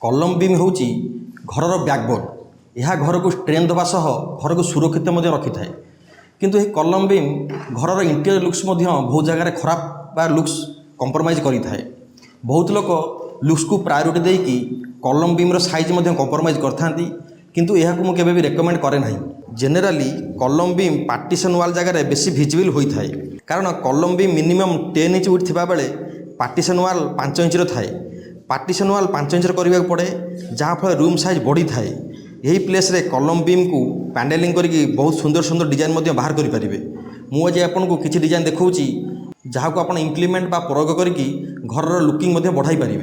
कलम बीम हूँ घर बैकबोन। यह घर को स्ट्रेंथ देवा सह घर को सुरक्षित रखी थाए। किंतु यह कलम बीम घर इंटीरियर लुक्स बहुत जगह खराब बा लुक्स कंप्रोमाइज करें। बहुत लोग लुक्स को प्रायोरिटी देकी कलम बीम साइज कंप्रोमाइज करथांती, किंतु यह को मुझे भी रेकमेंड करे ना। जेनेराली कलम बीम पार्टीशन वाल जगह बेसी भिजिबल होता है, कारण कलम बीम मिनिमम 10 इंच विड्थ थिबा बेले पार्टीशन वाल 5 इंच थाए। पार्टीशन वाल 5 इंच करने पड़े, जहाँफल रूम साइज बढ़ी थाए। यही प्लेस रे कलम बीम को पैंडेलिंग करके बहुत सुंदर सुंदर डिजाइन बाहर करें। मुझे आपको किसी डिजाइन देखा जहाँ को आप इम्प्लीमेंट बा प्रयोग करके घर लुकिंग बढ़ाई पारे।